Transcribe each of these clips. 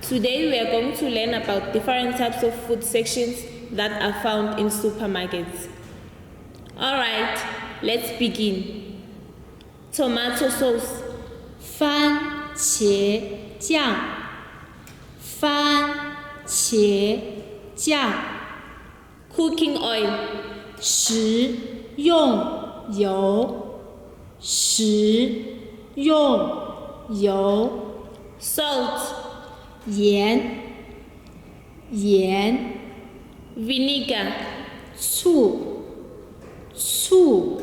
Today we are going to learn about different types of food sections that are found in supermarkets. Alright, let's begin. Tomato sauce, 番茄酱，番茄酱， cooking oil, 食用油，食用油， salt, 盐，盐， vinegar, 醋，醋，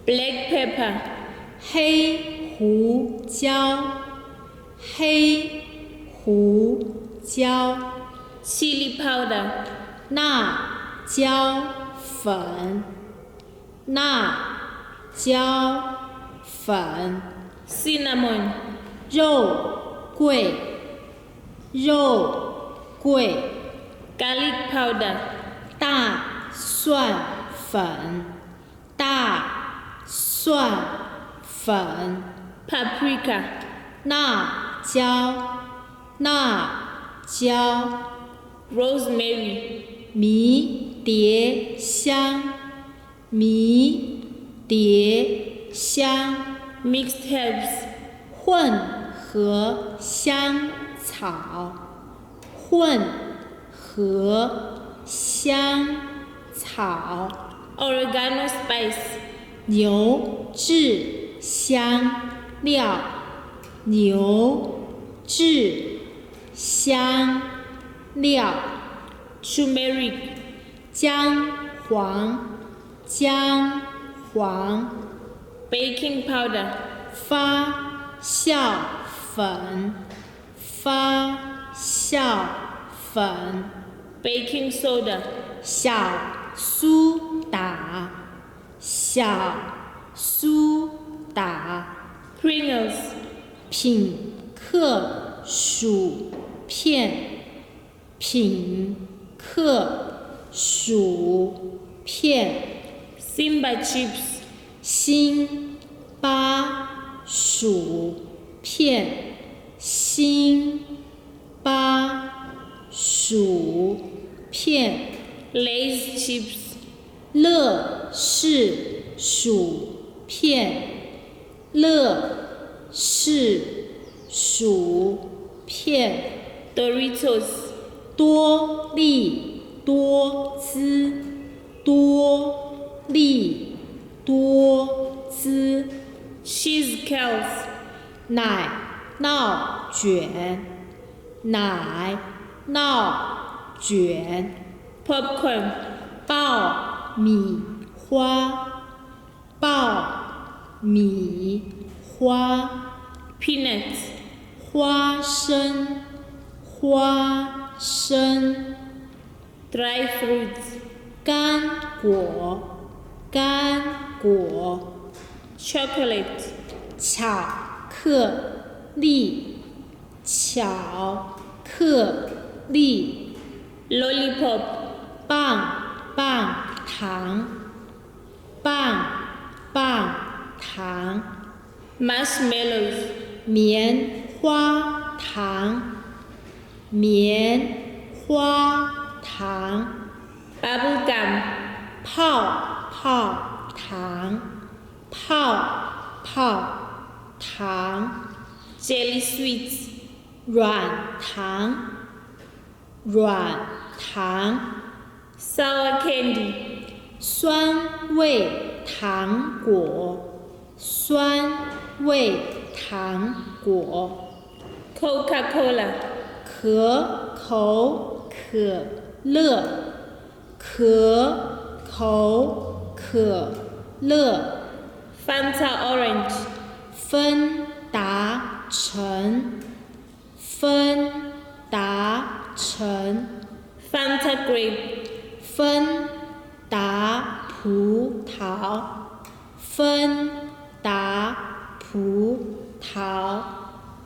black pepper, 黑胡椒，黑胡椒， chili powder, 辣椒粉，辣椒粉， cinnamon, 肉桂，肉桂， garlic powder, 大蒜粉，大蒜粉， paprika, 辣椒，辣椒， rosemary, 迷迭香，迷迭香， mixed herbs, 混合香草，混合香草， oregano spice, 牛至香料，牛至香料， turmeric, 姜黄，姜黄， baking powder, 发酵粉，发酵粉， baking soda, 小苏打，小苏打， Pringles, 品客薯片，品客薯片， Simba chips, 辛巴薯片，辛巴薯片， Lay's chips, 乐事薯片，乐事薯片， Doritos, 多利多滋，多利多滋， cheese curls, 奶酪卷，奶酪卷， popcorn, 爆米花，爆米花， peanuts, 花生，花生， dry fruits, 干果，干果， chocolate, 巧克力，巧克力， lollipop, 棒棒糖，棒棒糖， marshmallows, 棉花糖，棉花糖， bubble gum, 泡泡糖，泡泡糖， jelly sweets, 软糖，软糖， sour candy, 酸味糖果，酸味糖果， Coca-Cola, 可口可乐，可口可乐， Fanta orange, 芬达橙，芬达橙， Fanta grape, 芬达葡萄，芬达葡萄，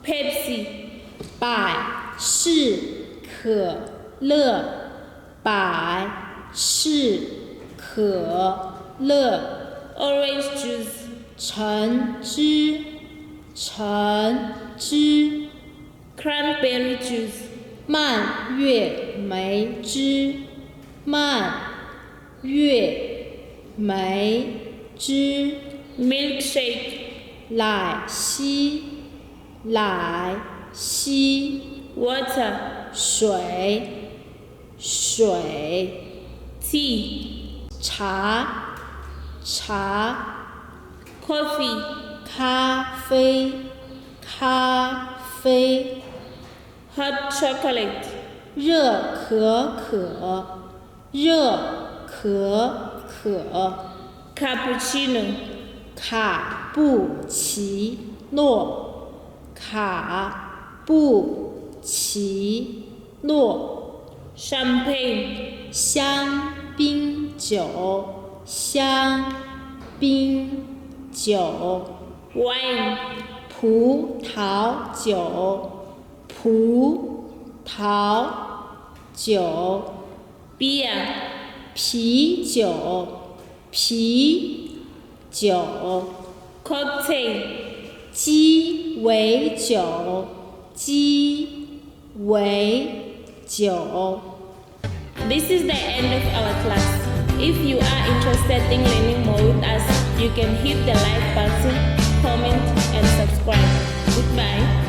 Pepsi, 百事可乐，百事可乐， orange juice, 橙汁，橙汁， cranberry juice, 蔓越莓汁，蔓越莓汁， milkshake, 奶昔，奶昔， water, 水，水， tea, 茶，茶， coffee, 咖啡，咖啡， hot chocolate, 热可可，热可可， cappuccino, 卡布奇诺，卡布奇诺， champagne, 香槟酒，香槟酒， wine, 葡萄酒，葡萄酒， beer, 啤酒，啤酒， cocktail, 鸡尾酒，鸡尾酒。 This is the end of our class. If you are interested in learning more with us, you can hit the like button, comment and subscribe. Goodbye.